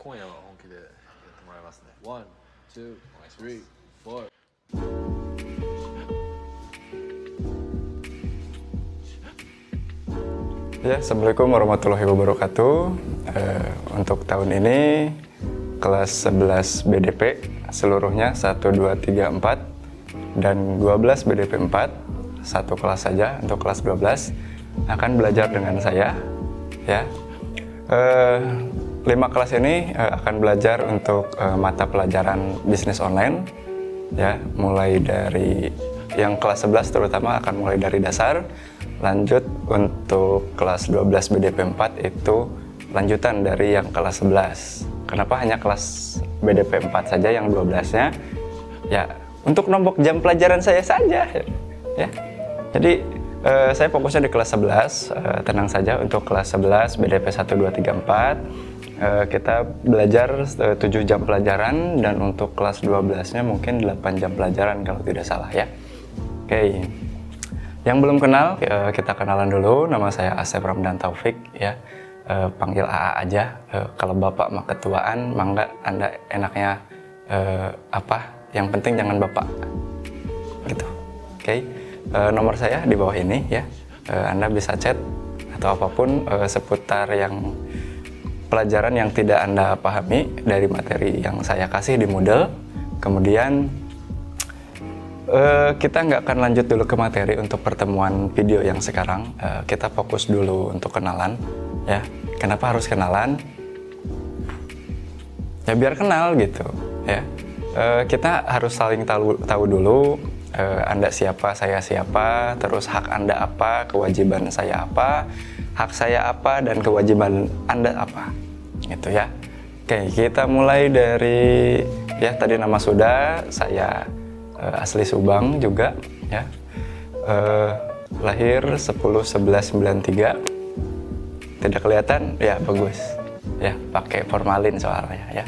今夜は本気でやってもらいますね。ワン、ツー、スリー、フォー。Ya, Assalamualaikum warahmatullahi wabarakatuh. Untuk tahun ini kelas 11 BDP seluruhnya 1, 2, 3, 4 dan 12 BDP 4 satu kelas saja. Untuk kelas 12 akan belajar dengan saya ya. 5 kelas ini akan belajar untuk mata pelajaran bisnis online ya, mulai dari yang kelas 11 terutama akan mulai dari dasar. Lanjut untuk kelas 12 BDP 4 itu lanjutan dari yang kelas 11. Kenapa hanya kelas BDP 4 saja yang 12-nya? Ya, untuk nombok jam pelajaran saya saja ya. Jadi saya fokusnya di kelas 11, tenang saja. Untuk kelas 11 BDP 1, 2, 3, 4 kita belajar 7 jam pelajaran, dan untuk kelas 12-nya mungkin 8 jam pelajaran kalau tidak salah ya. Oke. Yang belum kenal, kita kenalan dulu. Nama saya Asep Ramdan Taufik ya. Panggil AA aja. Kalau Bapak mah ketuaan, mangga Anda enaknya apa? Yang penting jangan Bapak. Gitu. Oke. Nomor saya di bawah ini ya. Anda bisa chat atau apapun seputar yang pelajaran yang tidak Anda pahami dari materi yang saya kasih di Moodle. Kemudian kita nggak akan lanjut dulu ke materi untuk pertemuan video yang sekarang. Kita fokus dulu untuk kenalan ya. Kenapa harus kenalan? Ya biar kenal gitu ya. Kita harus saling tahu dulu, Anda siapa, saya siapa, terus hak Anda apa, kewajiban saya apa, hak saya apa, dan kewajiban Anda apa gitu ya. Oke, kita mulai dari ya, tadi nama sudah, saya asli Subang juga ya. Lahir 10/11/93. Tidak kelihatan? Ya bagus ya, pakai formalin soalnya ya.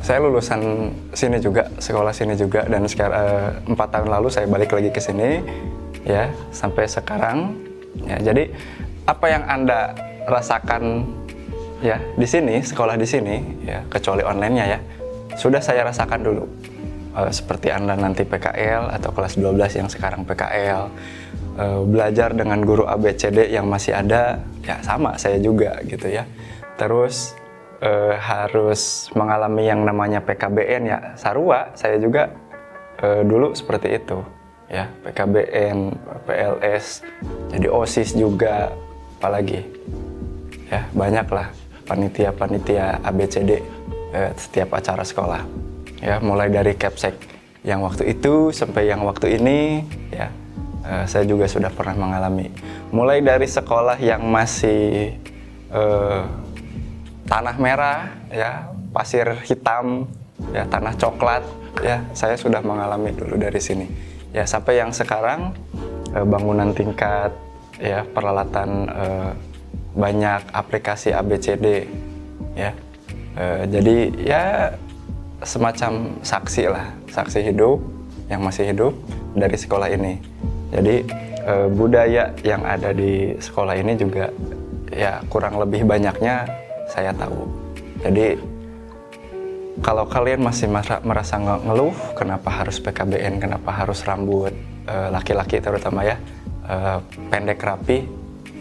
Saya lulusan sini juga, sekolah sini juga, dan sekarang 4 tahun lalu saya balik lagi ke sini ya, sampai sekarang ya. Jadi apa yang Anda rasakan ya di sini, sekolah di sini ya, kecuali online-nya ya, sudah saya rasakan dulu. Seperti Anda nanti PKL atau kelas 12 yang sekarang PKL, belajar dengan guru ABCD yang masih ada, ya sama saya juga gitu ya. Terus harus mengalami yang namanya PKBN ya, sarua, saya juga dulu seperti itu ya, PKBN, PLS, jadi OSIS juga, apalagi ya, banyaklah panitia-panitia ABCD setiap acara sekolah ya, mulai dari Capsek yang waktu itu sampai yang waktu ini ya. Saya juga sudah pernah mengalami, mulai dari sekolah yang masih tanah merah ya, pasir hitam ya, tanah coklat ya, saya sudah mengalami dulu dari sini ya, sampai yang sekarang bangunan tingkat ya, peralatan banyak, aplikasi ABCD ya. Jadi ya semacam saksi lah, saksi hidup yang masih hidup dari sekolah ini. Jadi budaya yang ada di sekolah ini juga ya kurang lebih banyaknya saya tahu. Jadi kalau kalian masih merasa ngeluh kenapa harus PKBN, kenapa harus rambut laki-laki terutama ya pendek rapi,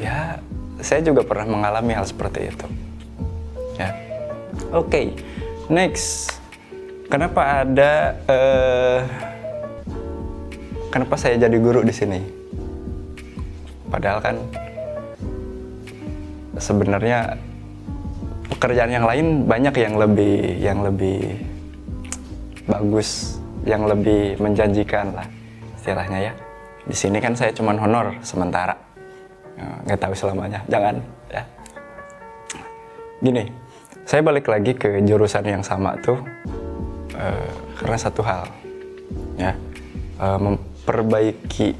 ya saya juga pernah mengalami hal seperti itu ya. Oke, next. Kenapa ada kenapa saya jadi guru di sini? Padahal kan sebenarnya pekerjaan yang lain banyak yang lebih bagus, yang lebih menjanjikan lah istilahnya ya. Di sini kan saya cuma honor sementara, nggak tahu selamanya, jangan ya. Gini, saya balik lagi ke jurusan yang sama tuh karena satu hal ya, memperbaiki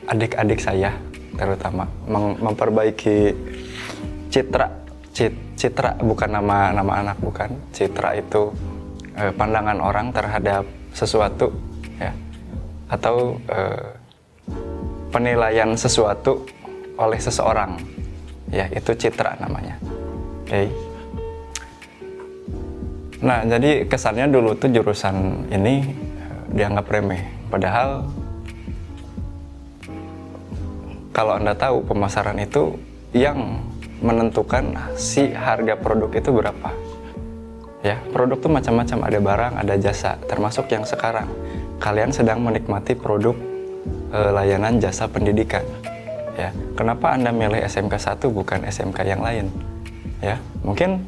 adik-adik saya, terutama memperbaiki citra bukan nama anak, bukan citra itu, pandangan orang terhadap sesuatu ya, atau penilaian sesuatu oleh seseorang Ya, itu citra namanya. Oke. Nah, jadi kesannya dulu tuh jurusan ini dianggap remeh. Padahal kalau Anda tahu, pemasaran itu yang menentukan si harga produk itu berapa. Ya, produk tuh macam-macam, ada barang, ada jasa, termasuk yang sekarang kalian sedang menikmati produk layanan jasa pendidikan. Ya, kenapa Anda milih SMK 1 bukan SMK yang lain? Ya, mungkin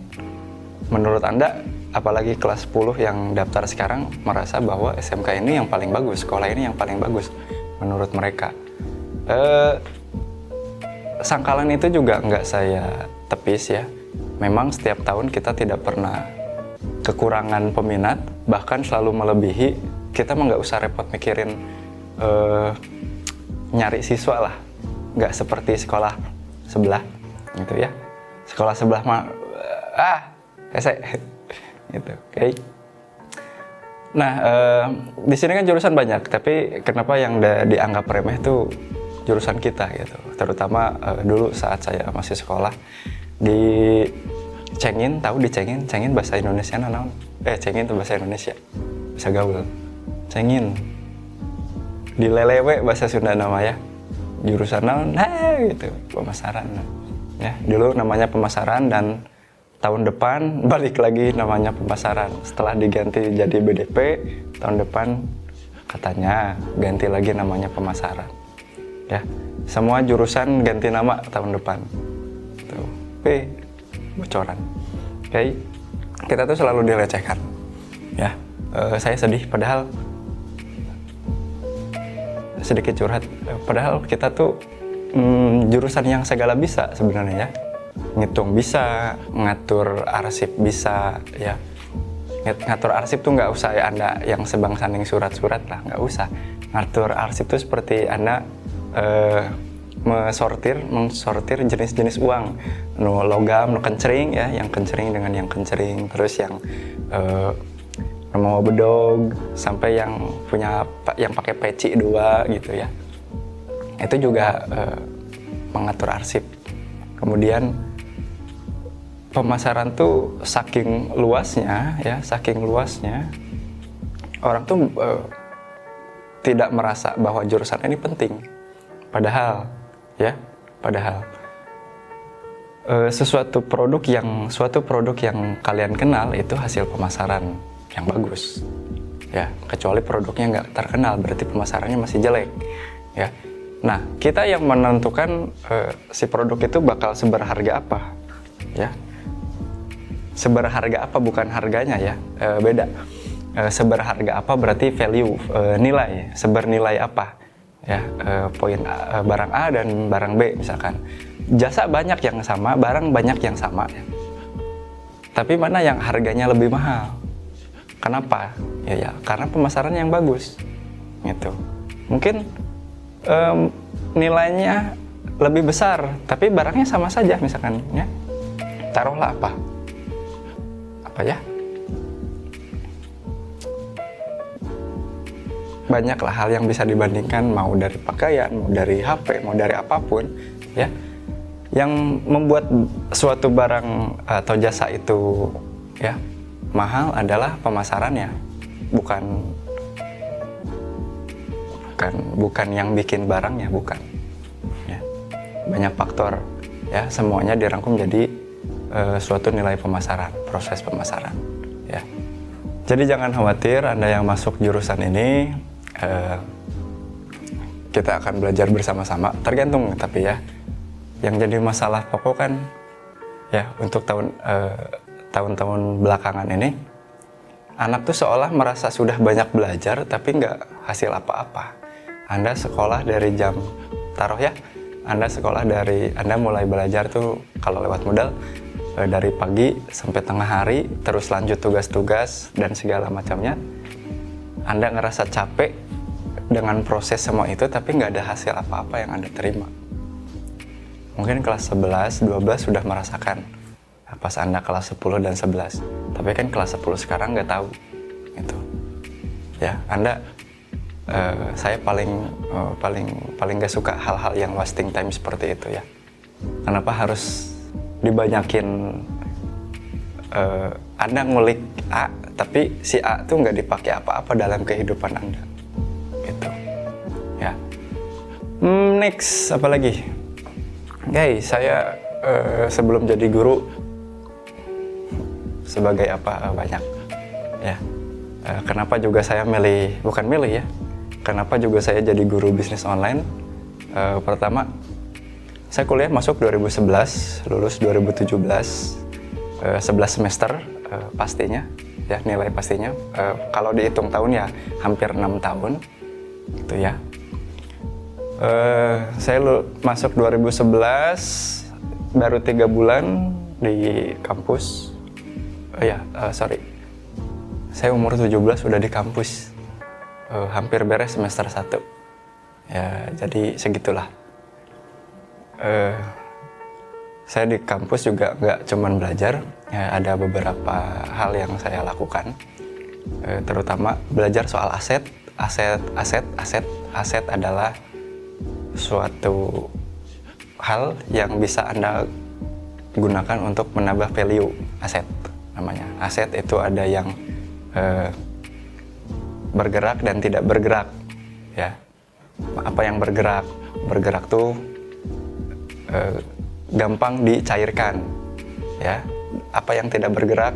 menurut Anda, apalagi kelas 10 yang daftar sekarang merasa bahwa SMK ini yang paling bagus, sekolah ini yang paling bagus menurut mereka. Sangkalan itu juga nggak saya tepis ya. Memang setiap tahun kita tidak pernah kekurangan peminat, bahkan selalu melebihi. Kita mah nggak usah repot mikirin nyari siswa lah. Nggak seperti sekolah sebelah gitu ya. Sekolah sebelah mah hese gitu. Oke. Nah, di sini kan jurusan banyak, tapi kenapa yang dianggap remeh tuh jurusan kita gitu. Terutama dulu saat saya masih sekolah di Cengin, tahu di Cengin? Cengin bahasa Indonesia naon? Cengin itu bahasa Indonesia. Bahasa gaul. Cengin. Di Lelewe bahasa Sunda namanya. Jurusan naon? Gitu, pemasaran. Ya, dulu namanya pemasaran dan tahun depan balik lagi namanya pemasaran. Setelah diganti jadi BDP, tahun depan katanya ganti lagi namanya pemasaran. Ya, semua jurusan ganti nama tahun depan. Tuh, bocoran. Oke, kita tuh selalu dilecehkan. Ya, saya sedih. Padahal sedikit curhat. Padahal kita tuh jurusan yang segala bisa sebenarnya ya. Ngitung bisa, ngatur arsip bisa, ya. Ngatur arsip tuh nggak usah ya Anda yang sebangsaning surat-surat lah, nggak usah. Ngatur arsip tuh seperti Anda mensortir jenis-jenis uang, nu logam, nu kencering ya, yang kencering dengan yang kencering, terus yang mau bedog sampai yang punya yang pakai peci 2 gitu ya. Itu juga mengatur arsip. Kemudian pemasaran tuh saking luasnya orang tuh tidak merasa bahwa jurusan ini penting. Padahal suatu produk yang kalian kenal itu hasil pemasaran yang bagus. Ya, kecuali produknya nggak terkenal, berarti pemasarannya masih jelek. Ya, nah kita yang menentukan si produk itu bakal seberharga apa, ya. Seberharga apa bukan harganya ya, beda. Seberharga apa berarti value, nilai, sebernilai apa, ya, poin barang A dan barang B misalkan. Jasa banyak yang sama, barang banyak yang sama, ya. Tapi mana yang harganya lebih mahal? Kenapa? Ya, karena pemasaran yang bagus, gitu. Mungkin nilainya lebih besar, tapi barangnya sama saja misalkan, ya. Taruhlah apa ya? Banyaklah hal yang bisa dibandingkan, mau dari pakaian, mau dari HP, mau dari apapun, ya. Yang membuat suatu barang atau jasa itu, ya, mahal adalah pemasarannya, bukan yang bikin barangnya, bukan. Ya. Banyak faktor, ya, semuanya dirangkum jadi suatu nilai pemasaran, proses pemasaran, ya. Jadi jangan khawatir Anda yang masuk jurusan ini, kita akan belajar bersama-sama, tergantung tapi ya. Yang jadi masalah pokok kan, ya, untuk tahun-tahun belakangan ini, anak tuh seolah merasa sudah banyak belajar tapi nggak hasil apa-apa. Anda sekolah dari jam, Anda mulai belajar tuh kalau lewat modal dari pagi sampai tengah hari, terus lanjut tugas-tugas dan segala macamnya. Anda ngerasa capek dengan proses semua itu tapi nggak ada hasil apa-apa yang Anda terima. Mungkin kelas 11, 12 sudah merasakan pas Anda kelas 10 dan 11. Tapi kan kelas 10 sekarang nggak tahu. Gitu. Ya, saya paling nggak suka hal-hal yang wasting time seperti itu ya. Kenapa harus dibanyakin Anda ngulik A, tapi si A tuh nggak dipakai apa-apa dalam kehidupan Anda, gitu. Ya. Next, apa lagi? Guys, saya sebelum jadi guru sebagai apa banyak. Ya. Kenapa juga saya bukan milih ya. Kenapa juga saya jadi guru bisnis online? Pertama, saya kuliah masuk 2011, lulus 2017. 11 semester pastinya, ya nilai pastinya. Kalau dihitung tahun ya hampir 6 tahun, gitu ya. Saya masuk 2011, baru 3 bulan di kampus. Saya umur 17 udah di kampus, hampir beres semester 1. Ya, jadi segitulah. Saya di kampus juga nggak cuman belajar, ya, ada beberapa hal yang saya lakukan, terutama belajar soal aset. Aset adalah suatu hal yang bisa Anda gunakan untuk menambah value aset, namanya. Aset itu ada yang bergerak dan tidak bergerak, ya. Apa yang bergerak? Bergerak tuh gampang dicairkan, ya. Apa yang tidak bergerak?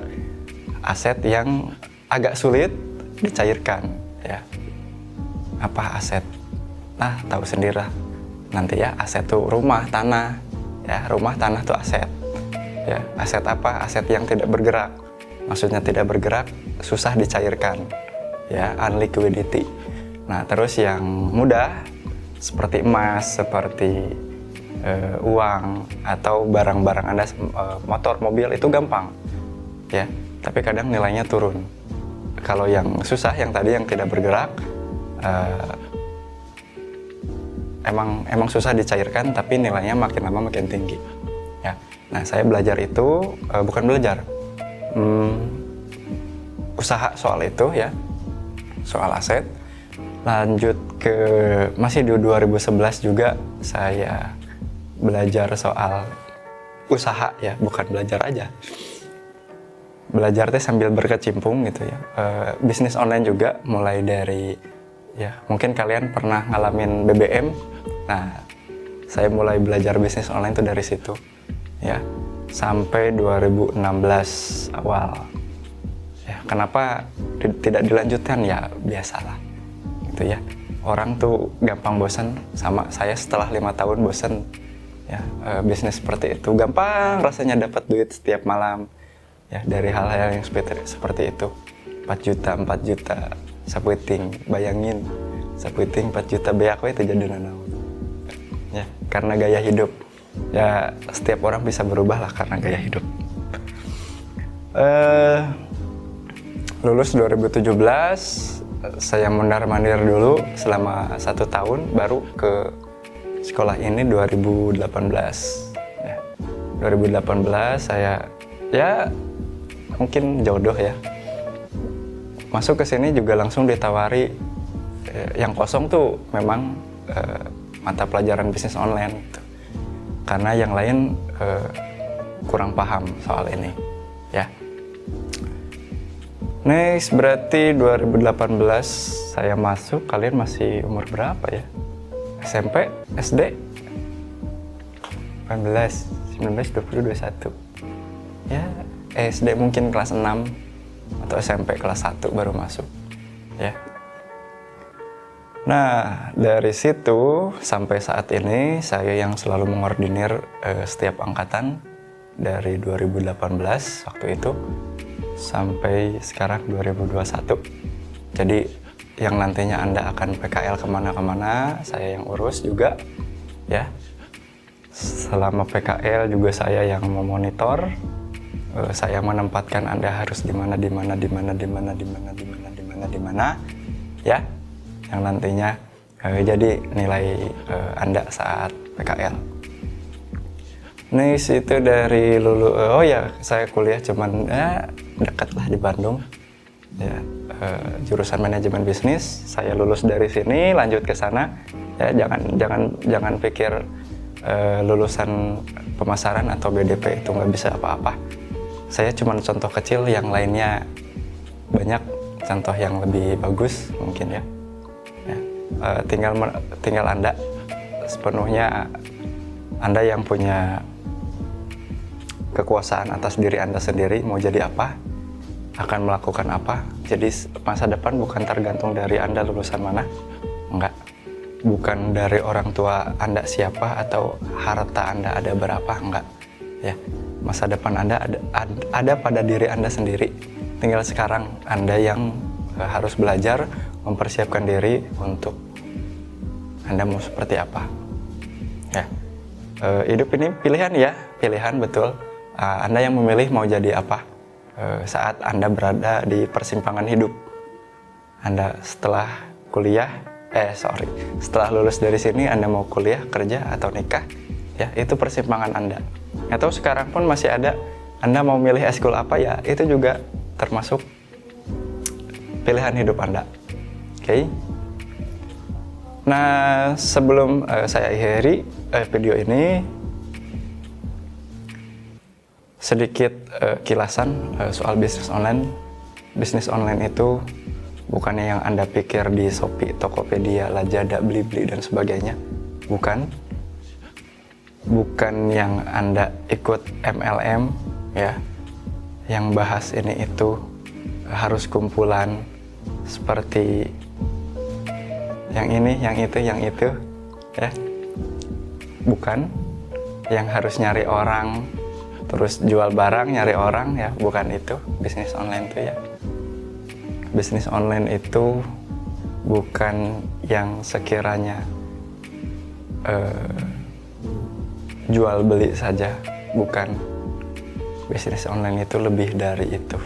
Aset yang agak sulit dicairkan, ya. Apa aset? Nah, tahu sendirilah nanti ya. Aset tuh rumah, tanah, ya. Rumah, tanah tuh aset, ya. Aset apa? Aset yang tidak bergerak. Maksudnya tidak bergerak, susah dicairkan, ya. Unliquidity. Nah, terus yang mudah seperti emas, seperti uang atau barang-barang Anda, motor, mobil, itu gampang, ya. Tapi kadang nilainya turun. Kalau yang susah, yang tadi yang tidak bergerak, emang susah dicairkan, tapi nilainya makin lama makin tinggi, ya. Nah, saya belajar itu, bukan belajar, usaha soal itu, ya, soal aset. Lanjut ke masih di 2011 juga saya belajar soal usaha, ya, bukan belajar aja. Belajar teh sambil berkecimpung, gitu ya. Bisnis online juga, mulai dari, ya, mungkin kalian pernah ngalamin BBM. Nah, saya mulai belajar bisnis online itu dari situ, ya, sampai 2016 awal. Ya, kenapa tidak dilanjutkan? Ya, biasalah, gitu ya. Orang tuh gampang bosan, sama saya setelah 5 tahun bosan. Ya, bisnis seperti itu gampang rasanya dapat duit setiap malam, ya, dari hal-hal yang seperti itu. 4 juta sapuiting, bayangin sapuiting 4 juta beak itu jadi nanaon, ya, karena gaya hidup. Ya, setiap orang bisa berubah lah karena gaya hidup. Lulus 2017, saya mondar-mandir dulu selama 1 tahun, baru ke sekolah ini 2018. Ya. 2018 saya, ya, mungkin jodoh ya. Masuk ke sini juga langsung ditawari, yang kosong tuh memang mata pelajaran bisnis online, gitu. Karena yang lain kurang paham soal ini, ya. Next, berarti 2018 saya masuk, kalian masih umur berapa ya? SMP, SD, 18, 19, 20, 21. Ya, SD mungkin kelas 6 atau SMP kelas 1 baru masuk, ya. Nah, dari situ sampai saat ini saya yang selalu mengordinir setiap angkatan dari 2018 waktu itu sampai sekarang 2021. Jadi yang nantinya Anda akan PKL kemana-kemana, saya yang urus juga, ya. Selama PKL juga saya yang memonitor, saya menempatkan Anda harus di mana, ya. Yang nantinya jadi nilai Anda saat PKL. Nih, itu dari saya kuliah cuman dekat lah di Bandung, ya. Jurusan manajemen bisnis. Saya lulus dari sini, lanjut ke sana, ya. Jangan pikir lulusan pemasaran atau BDP itu nggak bisa apa-apa. Saya cuma contoh kecil, yang lainnya banyak contoh yang lebih bagus mungkin ya. Tinggal Anda, sepenuhnya Anda yang punya kekuasaan atas diri Anda sendiri, mau jadi apa, akan melakukan apa. Jadi masa depan bukan tergantung dari Anda lulusan mana, enggak. Bukan dari orang tua Anda siapa atau harta Anda ada berapa, enggak. Ya, masa depan Anda ada pada diri Anda sendiri. Tinggal sekarang Anda yang harus belajar mempersiapkan diri untuk Anda mau seperti apa. Ya, hidup ini pilihan ya, pilihan betul. Anda yang memilih mau jadi apa saat Anda berada di persimpangan hidup. Anda setelah setelah lulus dari sini Anda mau kuliah, kerja, atau nikah, ya itu persimpangan Anda. Atau sekarang pun masih ada, Anda mau milih eskul apa, ya itu juga termasuk pilihan hidup Anda. Oke. Nah, sebelum saya akhiri video ini, sedikit kilasan soal bisnis online. Bisnis online itu bukannya yang Anda pikir di Shopee, Tokopedia, Lazada, Blibli, dan sebagainya. Bukan yang Anda ikut MLM, ya, yang bahas ini itu harus kumpulan seperti yang ini, yang itu, ya. Bukan yang harus nyari orang, terus jual barang, nyari orang, ya, bukan itu bisnis online itu ya. Bisnis online itu bukan yang sekiranya jual beli saja, bukan. Bisnis online itu lebih dari itu.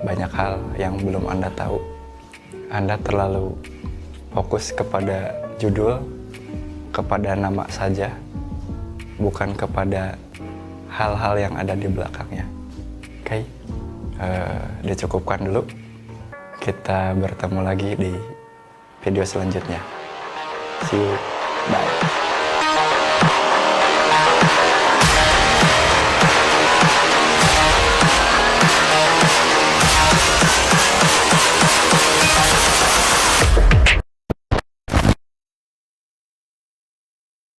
Banyak hal yang belum Anda tahu. Anda terlalu fokus kepada judul, kepada nama saja, bukan kepada hal-hal yang ada di belakangnya. Oke, dicukupkan dulu. Kita bertemu lagi di video selanjutnya. See you, bye.